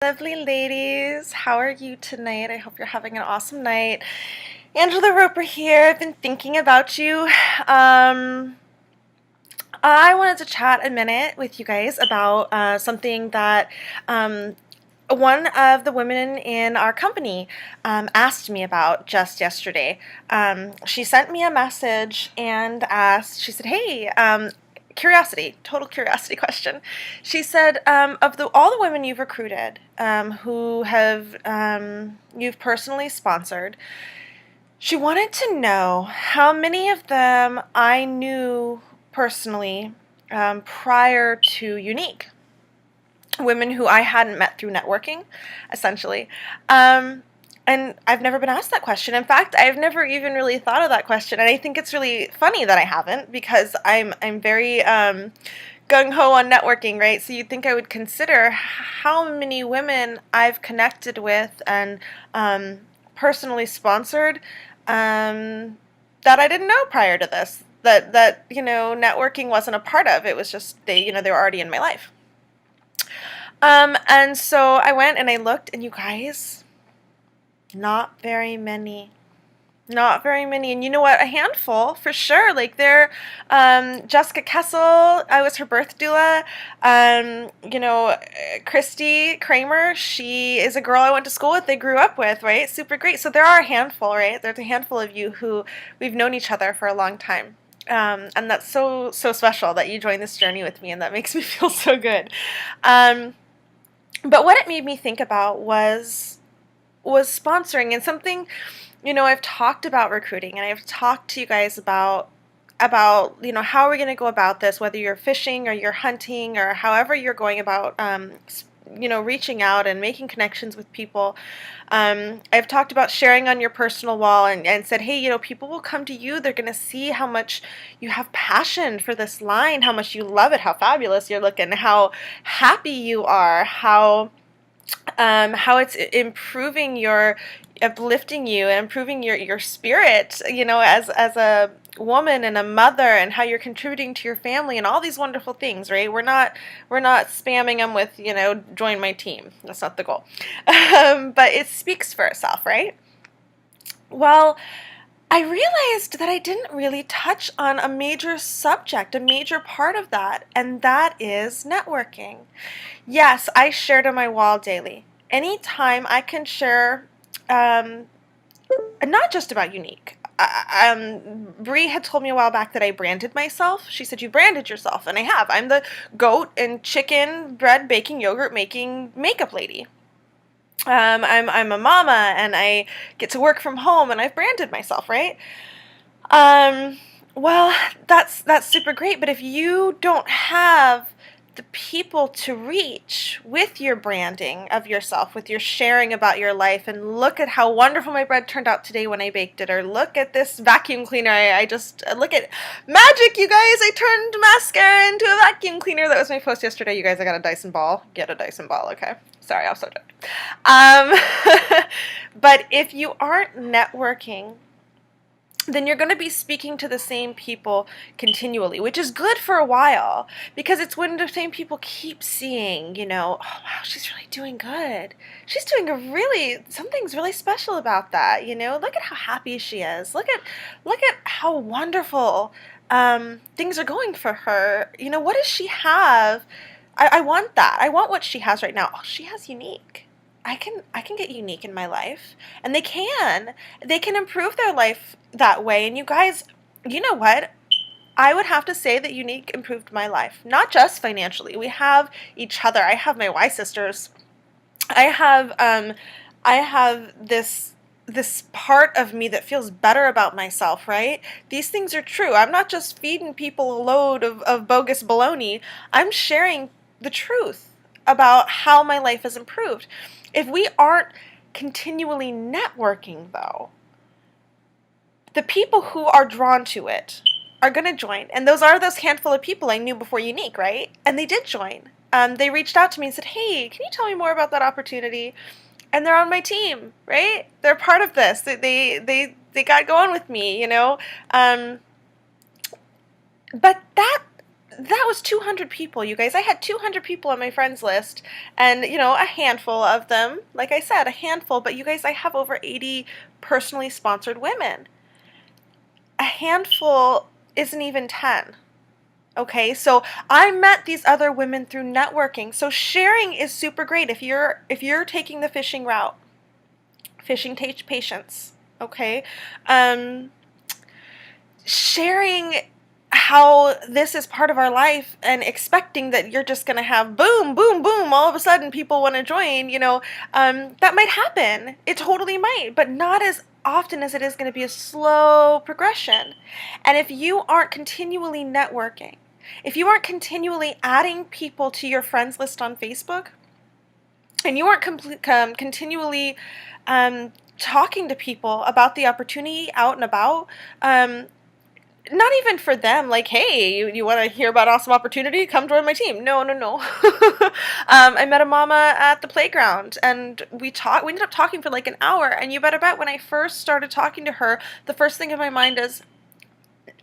Lovely ladies, how are you tonight? I hope you're having an awesome night. Angela Roper here. I've been thinking about you. I wanted to chat a minute with you guys about something that one of the women in our company asked me about just yesterday. She sent me a message and asked, she said, hey, curiosity, total curiosity question. She said, of all the women you've recruited, who have you've personally sponsored, she wanted to know how many of them I knew personally prior to Younique. Women who I hadn't met through networking, essentially. And I've never been asked that question. In fact, I've never even really thought of that question, and I think it's really funny that I haven't, because I'm very gung-ho on networking, right? So you'd think I would consider how many women I've connected with and personally sponsored that I didn't know prior to this. That networking wasn't a part of. It was just they were already in my life. And so I went and I looked, and you guys, not very many. Not very many. And you know what? A handful, for sure. Like Jessica Kessel, I was her birth doula. Christy Kramer, she is a girl I went to school with, they grew up with, right? Super great. So there are a handful, right? There's a handful of you who we've known each other for a long time. And that's so special that you joined this journey with me, and that makes me feel so good. But what it made me think about was sponsoring, and something, I've talked about recruiting, and I've talked to you guys about how we're going to go about this, whether you're fishing or you're hunting or however you're going about reaching out and making connections with people. I've talked about sharing on your personal wall and said, hey, people will come to you. They're going to see how much you have passion for this line, how much you love it, how fabulous you're looking, how happy you are, how it's improving uplifting you and improving your spirit, as a woman and a mother, and how you're contributing to your family and all these wonderful things, right? We're not spamming them with, join my team. That's not the goal. But it speaks for itself, right? Well, I realized that I didn't really touch on a major subject, a major part of that, and that is networking. Yes, I share to my wall daily. Anytime I can share, not just about Younique. Bree had told me a while back that I branded myself. She said, you branded yourself, and I have. I'm the goat and chicken, bread, baking, yogurt making makeup lady. I'm a mama, and I get to work from home, and I've branded myself, right? Well, that's super great, but if you don't have the people to reach with your branding of yourself, with your sharing about your life, and look at how wonderful my bread turned out today when I baked it, or look at this vacuum cleaner, I just look at magic, you guys, I turned mascara into a vacuum cleaner. That was my post yesterday, you guys. I got a Dyson ball. Get a Dyson ball, okay? Sorry, I was so joking. But if you aren't networking, then you're going to be speaking to the same people continually, which is good for a while, because it's when the same people keep seeing, oh, wow, she's really doing good. She's doing something's really special about that, Look at how happy she is. Look at how wonderful things are going for her. What does she have? I want that. I want what she has right now. Oh, she has Younique. I can get Younique in my life, and they can improve their life that way. And you guys, you know what? I would have to say that Younique improved my life, not just financially. We have each other. I have my Y sisters. I have this part of me that feels better about myself, right? These things are true. I'm not just feeding people a load of bogus baloney. I'm sharing the truth about how my life has improved. If we aren't continually networking, though, the people who are drawn to it are going to join. And those handful of people I knew before Younique, right? And they did join. They reached out to me and said, hey, can you tell me more about that opportunity? And they're on my team, right? They're part of this. They got going with me, But that was 200 people, you guys. I had 200 people on my friends list, and a handful of them, like I said, a handful, but you guys, I have over 80 personally sponsored women. A handful isn't even 10. Okay, so I met these other women through networking. So sharing is super great if you're taking the fishing route. Fishing takes patience. Okay, sharing how this is part of our life and expecting that you're just going to have boom, boom, boom, all of a sudden people want to join, that might happen. It totally might, but not as often as it is going to be a slow progression. And if you aren't continually networking, if you aren't continually adding people to your friends list on Facebook, and you aren't continually talking to people about the opportunity out and about, not even for them, like, hey, you want to hear about awesome opportunity? Come join my team. No, no, no. I met a mama at the playground, and we ended up talking for like an hour, and you better bet when I first started talking to her, the first thing in my mind is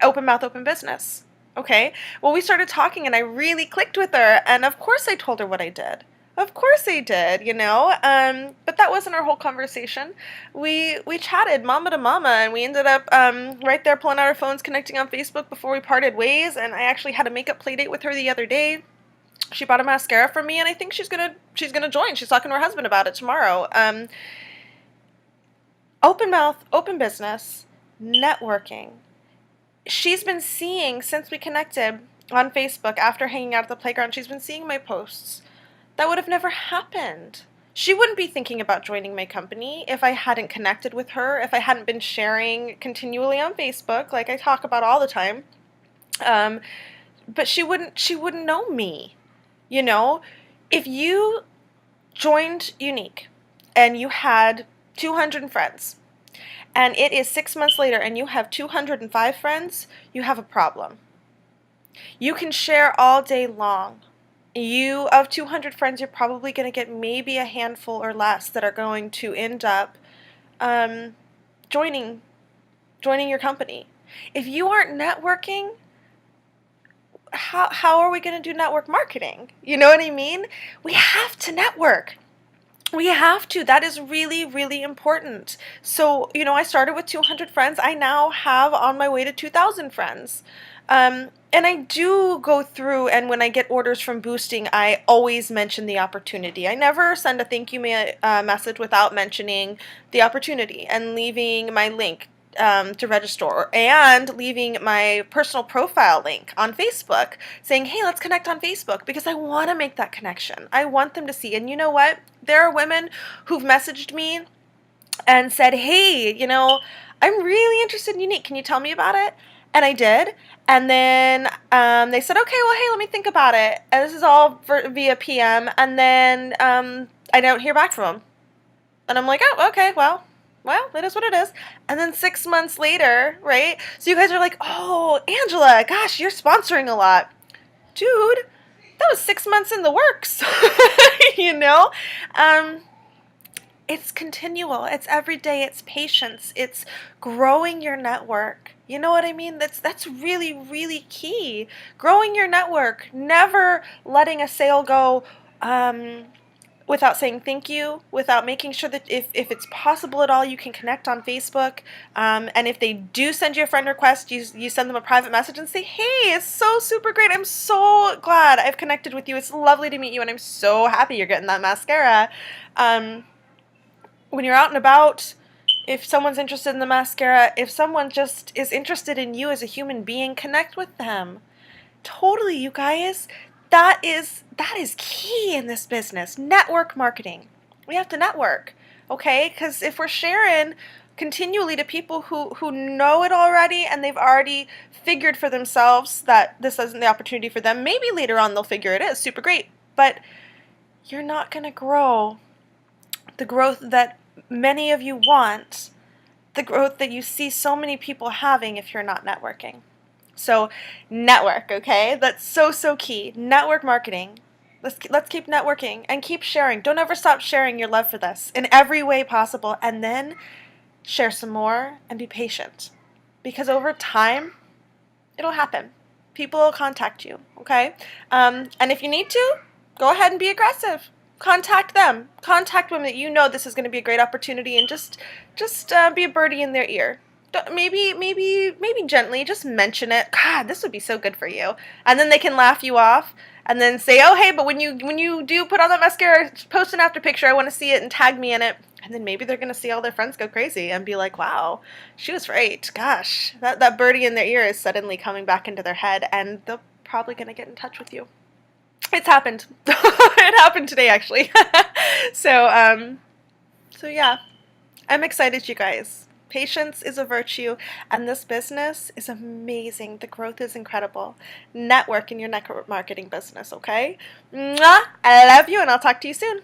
open mouth, open business. Okay? Well, we started talking, and I really clicked with her, and of course I told her what I did. Of course I did, but that wasn't our whole conversation. We chatted mama to mama, and we ended up right there pulling out our phones, connecting on Facebook before we parted ways, and I actually had a makeup play date with her the other day. She bought a mascara from me, and I think she's gonna join. She's talking to her husband about it tomorrow. Open mouth, open business, networking. She's been seeing, since we connected on Facebook after hanging out at the playground, she's been seeing my posts. That would have never happened. She wouldn't be thinking about joining my company if I hadn't connected with her, if I hadn't been sharing continually on Facebook, like I talk about all the time. But she wouldn't know me. If you joined Younique and you had 200 friends, and it is 6 months later and you have 205 friends, you have a problem. You can share all day long. Of 200 friends, you're probably going to get maybe a handful or less that are going to end up joining your company. If you aren't networking, how are we going to do network marketing? You know what I mean? We have to network. We have to. That is really, really important. So, I started with 200 friends. I now have on my way to 2,000 friends. And I do go through, and when I get orders from Boosting, I always mention the opportunity. I never send a thank you message without mentioning the opportunity and leaving my link to register, and leaving my personal profile link on Facebook saying, hey, let's connect on Facebook, because I want to make that connection. I want them to see. And you know what? There are women who've messaged me and said, hey, I'm really interested in Younique. Can you tell me about it? And I did. And then they said, okay, well, hey, let me think about it. And this is all via PM. And then I don't hear back from them. And I'm like, oh, okay, well, it is what it is. And then 6 months later, right? So you guys are like, oh, Angela, gosh, you're sponsoring a lot. Dude, that was 6 months in the works. It's continual. It's every day. It's patience. It's growing your network. You know what I mean? That's really, really key. Growing your network. Never letting a sale go without saying thank you, without making sure that if it's possible at all, you can connect on Facebook. And if they do send you a friend request, you send them a private message and say, hey, it's so super great. I'm so glad I've connected with you. It's lovely to meet you, and I'm so happy you're getting that mascara. When you're out and about, if someone's interested in the mascara, if someone just is interested in you as a human being, connect with them. Totally, you guys. That is key in this business. Network marketing. We have to network, okay? Because if we're sharing continually to people who know it already, and they've already figured for themselves that this isn't the opportunity for them, maybe later on they'll figure it is. Super great. But you're not going to grow the growth that many of you want, the growth that you see so many people having if you're not networking. So network, okay? That's so key. Network marketing. Let's keep networking and keep sharing. Don't ever stop sharing your love for this in every way possible, and then share some more and be patient, because over time it'll happen. People will contact you, okay? And if you need to, go ahead and be aggressive. Contact them. Contact women that you know this is going to be a great opportunity, and just be a birdie in their ear. Maybe gently, just mention it. God, this would be so good for you. And then they can laugh you off, and then say, oh, hey, but when you do put on that mascara, post an after picture. I want to see it and tag me in it. And then maybe they're going to see all their friends go crazy and be like, wow, she was right. Gosh, that birdie in their ear is suddenly coming back into their head, and they're probably going to get in touch with you. It's happened. It happened today, actually. So yeah, I'm excited, you guys. Patience is a virtue, and this business is amazing. The growth is incredible. Network in your network marketing business, okay? Mwah! I love you, and I'll talk to you soon.